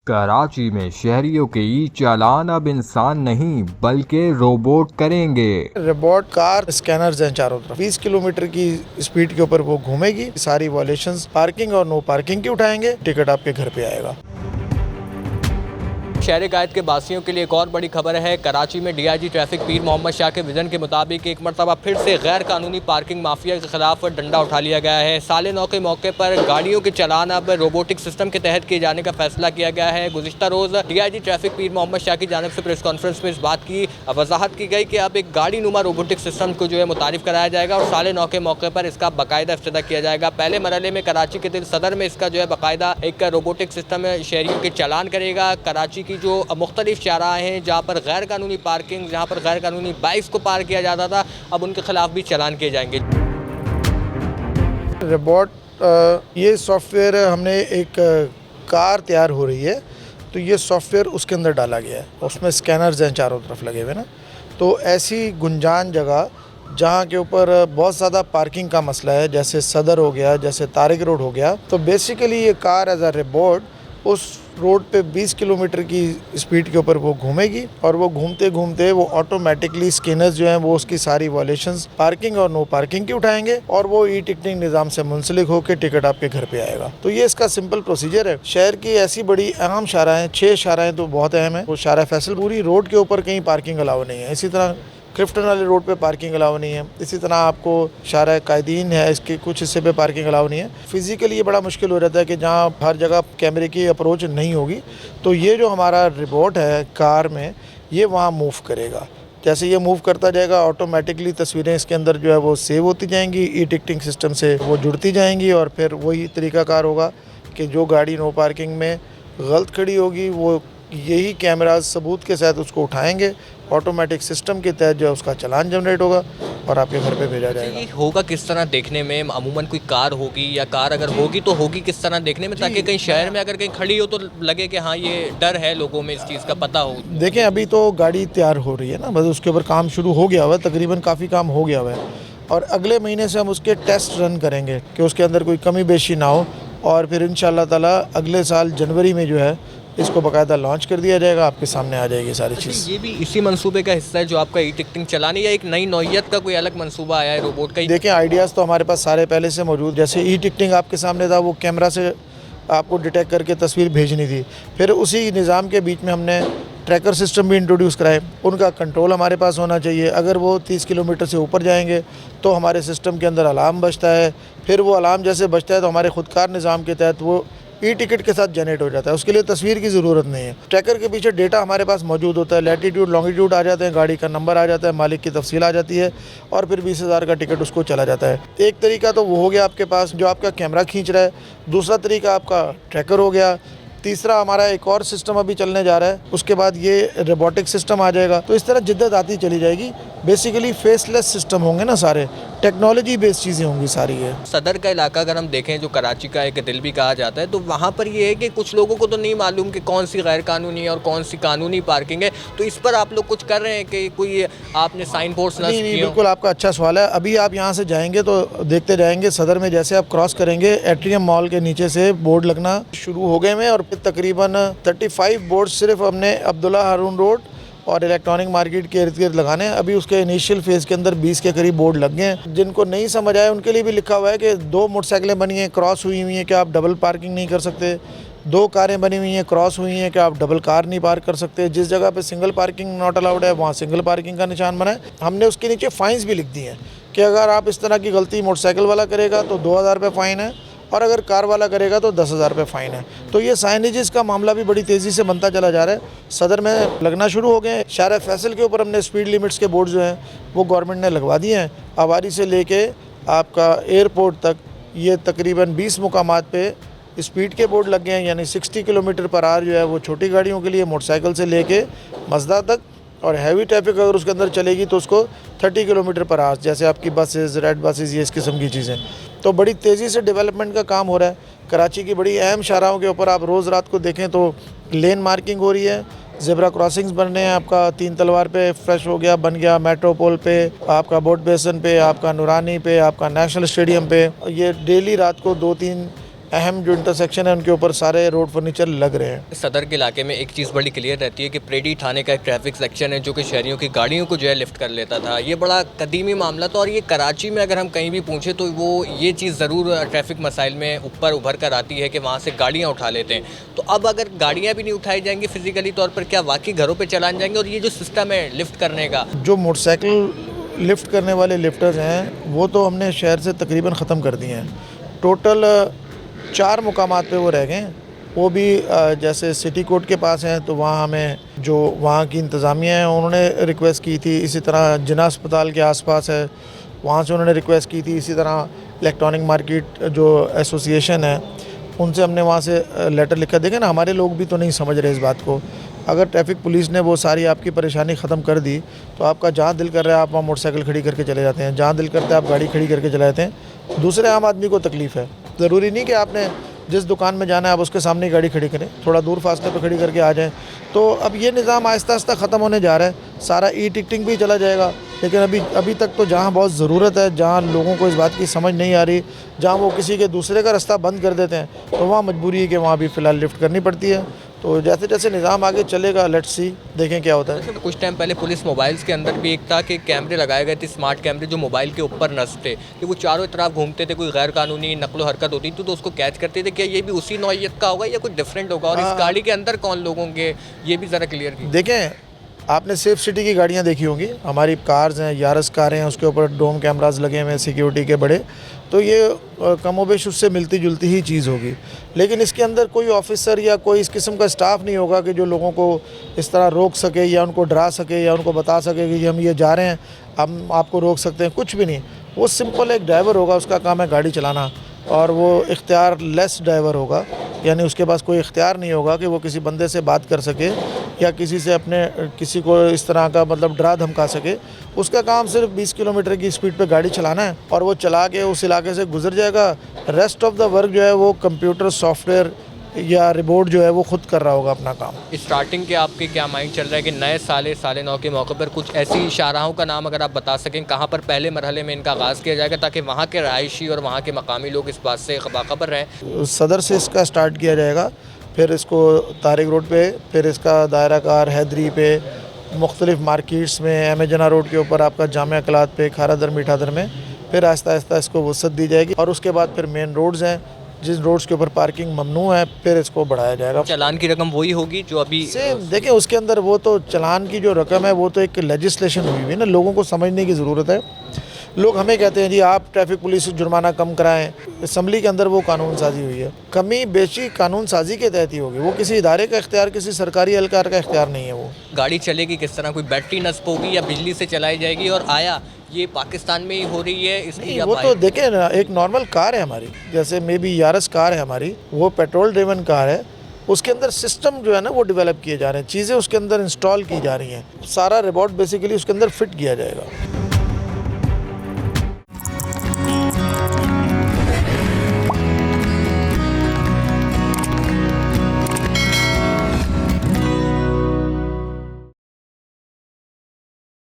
कराची में शहरियों के ई चालान अब इंसान नहीं बल्कि रोबोट करेंगे। रोबोट कार स्कैनर्स हैं चारों तरफ। 20 किलोमीटर की स्पीड के ऊपर वो घूमेगी, सारी वॉलेशंस पार्किंग और नो पार्किंग की उठाएंगे, टिकट आपके घर पे आएगा। शहर कायद के बासियों के लिए एक और बड़ी खबर है। कराची में डीआईजी ट्रैफिक पीर मोहम्मद शाह के विजन के मुताबिक एक मरतबा फिर से गैर कानूनी पार्किंग माफिया के खिलाफ डंडा उठा लिया गया है। साले नौ के मौके पर गाड़ियों के चालान अब रोबोटिक सिस्टम के तहत किए जाने का फैसला किया गया है। गुज़िश्ता रोज़ डीआईजी ट्रैफिक पीर मोहम्मद शाह की जानिब से प्रेस कॉन्फ्रेंस में इस बात की वजाहत की गई कि अब एक गाड़ी नुमा रोबोटिक सिस्टम को जो है मुतारिफ कराया जाएगा और साले नौ के मौके पर इसका बाकायदा इफ्तिताह किया जाएगा। पहले मरहले में कराची के दिल सदर में इसका जो है बाकायदा एक रोबोटिक सिस्टम शहरियों के चालान करेगा। कराची की जो मुख्तलिफ शाहराह हैं जहाँ पर गैर कानूनी पार्किंग, जहाँ पर गैर कानूनी बाइक्स को पार्क किया जाता था, अब उनके खिलाफ भी चालान किए जाएंगे। रोबोट ये सॉफ्टवेयर हमने एक कार तैयार हो रही है, तो ये सॉफ्टवेयर उसके अंदर डाला गया है। उसमें स्कैनर्स हैं चारों तरफ लगे हुए ना, तो ऐसी गुंजान जगह जहाँ के ऊपर बहुत ज़्यादा पार्किंग का मसला है, जैसे सदर हो गया, जैसे तारिक रोड हो गया, तो बेसिकली ये कार एज अ रोबोट उस रोड पे 20 किलोमीटर की स्पीड के ऊपर वो घूमेगी और वो घूमते घूमते वो ऑटोमेटिकली स्कैनर्स जो हैं वो उसकी सारी वॉलेशंस पार्किंग और नो पार्किंग की उठाएंगे और वो ई टिकटिंग निज़ाम से मुंसलिक होकर टिकट आपके घर पे आएगा। तो ये इसका सिंपल प्रोसीजर है। शहर की ऐसी बड़ी अहम शाहराएं, 6 शाहराएं तो बहुत अहम है। वो शाहरा फैसल पूरी रोड के ऊपर कहीं पार्किंग अलाउ नहीं है। इसी तरह क्लिफ्टन वाले रोड पे पार्किंग अलाउ नहीं है। इसी तरह आपको शाहरा कायदीन है, इसके कुछ हिस्से पे पार्किंग अलाउ नहीं है। फिजिकली ये बड़ा मुश्किल हो जाता है कि जहाँ हर जगह कैमरे की अप्रोच नहीं होगी, तो ये जो हमारा रोबोट है कार में, ये वहाँ मूव करेगा। जैसे ये मूव करता जाएगा, ऑटोमेटिकली तस्वीरें इसके अंदर जो है वो सेव होती जाएंगी, ई टिकटिंग सिस्टम से वो जुड़ती जाएंगी और फिर वही तरीक़ाकार होगा कि जो गाड़ी नो पार्किंग में गलत खड़ी होगी वो यही कैमराज सबूत के साथ उसको उठाएंगे, ऑटोमेटिक सिस्टम के तहत जो है उसका चालान जनरेट होगा और आपके घर पे भेजा जाएगा। ये होगा किस तरह देखने में? अमूमन कोई कार होगी, या कार अगर होगी तो होगी किस तरह देखने में, ताकि कहीं शहर में अगर कहीं खड़ी हो तो लगे कि हाँ ये डर है, लोगों में इस चीज़ का पता हो। देखें, अभी तो गाड़ी तैयार हो रही है ना, बस उसके ऊपर काम शुरू हो गया हुआ है, तकरीबन काफ़ी काम हो गया हुआ है और अगले महीने से हम उसके टेस्ट रन करेंगे कि उसके अंदर कोई कमी बेशी ना हो और फिर इंशाअल्लाह ताला अगले साल जनवरी में जो है इसको बाकायदा लॉन्च कर दिया जाएगा। आपके सामने आ जाएगी सारी चीज़। ये भी इसी मंसूबे का हिस्सा है जो आपका ई टिकटिंग चलानी, या एक नई नौइयत का कोई अलग मंसूबा आया है रोबोट का? देखें, आइडियाज़ तो हमारे पास सारे पहले से मौजूद। जैसे ई टिकटिंग आपके सामने था, वो कैमरा से आपको डिटेक्ट करके तस्वीर भेजनी थी। फिर उसी निज़ाम के बीच में हमने ट्रैकर सिस्टम भी इंट्रोड्यूस कराए। उनका कंट्रोल हमारे पास होना चाहिए। अगर वो 30 किलोमीटर से ऊपर जाएंगे तो हमारे सिस्टम के अंदर अलार्म बजता है। फिर वो अलार्म जैसे बजता है तो हमारे खुदकार निज़ाम के तहत वो ई टिकट के साथ जनरेट हो जाता है। उसके लिए तस्वीर की ज़रूरत नहीं है। ट्रैकर के पीछे डेटा हमारे पास मौजूद होता है, लैटीट्यूड लॉन्गिट्यूड आ जाते हैं, गाड़ी का नंबर आ जाता है, मालिक की तफसील आ जाती है और फिर 20,000 का टिकट उसको चला जाता है। एक तरीका तो वो हो गया आपके पास जो आपका कैमरा खींच रहा है, दूसरा तरीका आपका ट्रैकर हो गया, तीसरा हमारा एक और सिस्टम अभी चलने जा रहा है, उसके बाद ये रोबोटिक सिस्टम आ जाएगा। तो इस तरह जिद्दत आती चली जाएगी। बेसिकली फेसलेस सिस्टम होंगे ना, सारे टेक्नोलॉजी बेस्ड चीज़ें होंगी सारी। है सदर का इलाका अगर हम देखें, जो कराची का एक दिल भी कहा जाता है, तो वहाँ पर ये है कि कुछ लोगों को तो नहीं मालूम कि कौन सी गैर कानूनी है और कौन सी कानूनी पार्किंग है। तो इस पर आप लोग कुछ कर रहे हैं कि कोई आपने साइन बोर्ड्स नहीं, बिल्कुल आपका अच्छा सवाल है। अभी आप यहाँ से जाएंगे तो देखते जाएंगे, सदर में जैसे आप क्रॉस करेंगे एट्रियम मॉल के नीचे से बोर्ड लगना शुरू हो गए हैं और तकरीबन 35 बोर्ड सिर्फ हमने अब्दुल्ला हारून रोड और इलेक्ट्रॉनिक मार्केट के इर्द गिर्द लगाने हैं। अभी उसके इनिशियल फेज़ के अंदर 20 के करीब बोर्ड लग गए हैं। जिनको नहीं समझ आया उनके लिए भी लिखा हुआ है कि 2 मोटरसाइकिलें बनी हैं, क्रॉस हुई हुई हैं कि आप डबल पार्किंग नहीं कर सकते, 2 कारें बनी हुई हैं, क्रॉस हुई हैं कि आप डबल कार नहीं पार्क कर सकते। जिस जगह पे सिंगल पार्किंग नॉट अलाउड है वहाँ सिंगल पार्किंग का निशान बना है। हमने उसके नीचे फ़ाइन्स भी लिख दी हैं कि अगर आप इस तरह की गलती मोटरसाइकिल वाला करेगा तो 2,000 रुपये फ़ाइन है और अगर कार वाला करेगा तो 10,000 रुपये फ़ाइन है। तो ये साइनेजेस का मामला भी बड़ी तेज़ी से बनता चला जा रहा है। सदर में लगना शुरू हो गए हैं। शाहरा फैसल के ऊपर हमने स्पीड लिमिट्स के बोर्ड जो हैं वो गवर्नमेंट ने लगवा दिए हैं। आवारी से लेके आपका एयरपोर्ट तक ये तकरीबन 20 मुकामात पे स्पीड के बोर्ड लग गए हैं, यानी 60 किलोमीटर पर आवर जो है वो छोटी गाड़ियों के लिए, मोटरसाइकिल से लेके मज़दा तक, और हैवी ट्रैफिक अगर उसके अंदर चलेगी तो उसको 30 किलोमीटर पर आवर, जैसे आपकी बसेस, रेड बसेस, ये इस किस्म की चीज़ें। तो बड़ी तेज़ी से डेवलपमेंट का काम हो रहा है। कराची की बड़ी अहम शाहराहों के ऊपर आप रोज़ रात को देखें तो लेन मार्किंग हो रही है, ज़ेब्रा क्रॉसिंग्स बन रहे हैं। आपका 3 तलवार पे फ्रेश हो गया, बन गया मेट्रोपोल पे, आपका बोट बेसन पे, आपका नूरानी पे, आपका नेशनल स्टेडियम पे। ये डेली रात को 2-3 अहम जो इंटरसेक्शन है उनके ऊपर सारे रोड फर्नीचर लग रहे हैं। सदर के इलाके में एक चीज़ बड़ी क्लियर रहती है कि प्रेडी थाने का एक ट्रैफिक सेक्शन है जो कि शहरियों की गाड़ियों को जो है लिफ्ट कर लेता था। ये बड़ा कदीमी मामला था और ये कराची में अगर हम कहीं भी पूछें तो वो ये चीज़ ज़रूर ट्रैफिक मसाइल में ऊपर उभर कर आती है कि वहाँ से गाड़ियाँ उठा लेते हैं। तो अब अगर गाड़ियाँ भी नहीं उठाई जाएंगी फिजिकली तौर पर, क्या वाकई घरों पर चलान जाएंगे? और ये जो सिस्टम है लिफ्ट करने का, जो मोटरसाइकिल लिफ्ट करने वाले लिफ्टर्स हैं वो तो हमने शहर से तकरीबन ख़त्म कर दिए हैं। टोटल 4 मुकामात पे वो रह गए हैं। वो भी जैसे सिटी कोर्ट के पास हैं तो वहाँ हमें जो वहाँ की इंतज़ामिया है उन्होंने रिक्वेस्ट की थी। इसी तरह जिना अस्पताल के आसपास है, वहाँ से उन्होंने रिक्वेस्ट की थी। इसी तरह इलेक्ट्रॉनिक मार्केट जो एसोसिएशन है उनसे हमने वहाँ से लेटर लिखा। देखें ना, हमारे लोग भी तो नहीं समझ रहे इस बात को। अगर ट्रैफिक पुलिस ने वो सारी आपकी परेशानी ख़त्म कर दी तो आपका जहाँ दिल कर रहा है आप वहाँ मोटरसाइकिल खड़ी करके चले जाते हैं, जहाँ दिल करता है आप गाड़ी खड़ी करके चले जाते हैं। दूसरे आम आदमी को तकलीफ़ है। ज़रूरी नहीं कि आपने जिस दुकान में जाना है आप उसके सामने ही गाड़ी खड़ी करें, थोड़ा दूर फासले पर खड़ी करके आ जाएं। तो अब ये निज़ाम आहिस्ता आहिस्ता ख़त्म होने जा रहा है। सारा ई टिकटिंग भी चला जाएगा, लेकिन अभी तक तो जहाँ बहुत ज़रूरत है, जहाँ लोगों को इस बात की समझ नहीं आ रही, जहाँ वो किसी के दूसरे का रास्ता बंद कर देते हैं, तो वहाँ मजबूरी है कि वहाँ भी फ़िलहाल लिफ्ट करनी पड़ती है। तो जैसे जैसे निज़ाम आगे चलेगा, लेट्स सी, देखें क्या होता है। कुछ टाइम पहले पुलिस मोबाइल्स के अंदर भी एक था कि कैमरे लगाए गए थे, स्मार्ट कैमरे जो मोबाइल के ऊपर नस्ब थे कि वो चारों तरफ घूमते थे, कोई गैर कानूनी नकलो हरकत होती थी तो उसको कैच करते थे। क्या ये भी उसी नौइयत का होगा या कुछ डिफरेंट होगा? और इस गाड़ी के अंदर कौन लोग होंगे ये भी ज़रा क्लियर कीजिए। देखें, आपने सेफ सिटी की गाड़ियाँ देखी होंगी, हमारी कार्स हैं, यारस कारें हैं, उसके ऊपर डोम कैमरास लगे हुए हैं सिक्योरिटी के बड़े। तो ये कमोबेश उससे मिलती जुलती ही चीज़ होगी, लेकिन इसके अंदर कोई ऑफिसर या कोई इस किस्म का स्टाफ नहीं होगा कि जो लोगों को इस तरह रोक सके या उनको डरा सके या उनको बता सके कि हम ये जा रहे हैं, हम आपको रोक सकते हैं। कुछ भी नहीं। वो सिंपल एक ड्राइवर होगा, उसका काम है गाड़ी चलाना, और वो इख्तियार लेस ड्राइवर होगा, यानी उसके पास कोई इख्तियार नहीं होगा कि वो किसी बंदे से बात कर सके या किसी को इस तरह का मतलब डरा धमका सके। उसका काम सिर्फ 20 किलोमीटर की स्पीड पे गाड़ी चलाना है और वो चला के उस इलाके से गुजर जाएगा। रेस्ट ऑफ द वर्क जो है वो कंप्यूटर सॉफ्टवेयर या रिपोर्ट जो है वो खुद कर रहा होगा अपना काम। स्टार्टिंग के आपके क्या माइंड चल रहा है कि नए साल नौ के मौके पर कुछ ऐसी शाहराहों का नाम अगर आप बता सकें कहाँ पर पहले मरहले में इनका आगाज़ किया जाएगा ताकि वहाँ के रहायशी और वहाँ के मकामी लोग इस बात से बाखबर रहें? सदर से इसका स्टार्ट किया जाएगा, फिर इसको तारिक रोड पे, फिर इसका दायरा कार हैदरी पे, मुख्तलिफ मार्केट्स में, एमेजना रोड के ऊपर आपका जामिया कलात पे, खारादर मीठादर में, फिर आहिस्ता आहिस्ता इसको वसअत दी जाएगी। और उसके बाद फिर मेन रोड्स हैं जिस रोड्स के ऊपर पार्किंग ममनू है, फिर इसको बढ़ाया जाएगा। चालान की रकम वही होगी जो अभी से देखें, उसके अंदर वो तो चालान की जो रकम है वो तो एक लेजिस्लेशन हुई हुई है ना, लोगों को समझने की ज़रूरत है। लोग हमें कहते हैं जी आप ट्रैफिक पुलिस से जुर्माना कम कराएं, असम्बली के अंदर वो कानून साजी हुई है। कमी बेशी कानून साजी के तहत ही होगी, वो किसी इदारे का इख्तियार, किसी सरकारी एहलकार का इख्तियार नहीं है। वो गाड़ी चलेगी किस तरह? कोई बैटरी नस्ब होगी या बिजली से चलाई जाएगी? और आया ये पाकिस्तान में ही हो रही है इसकी? वो तो देखें ना, एक नॉर्मल कार है हमारी, जैसे मे बी यारस कार है हमारी, वो पेट्रोल ड्रिवन कार है। उसके अंदर सिस्टम जो है ना वो डेवलप किए जा रहे हैं, चीज़ें उसके अंदर इंस्टॉल की जा रही हैं, सारा रिपोर्ट बेसिकली उसके अंदर फिट किया जाएगा।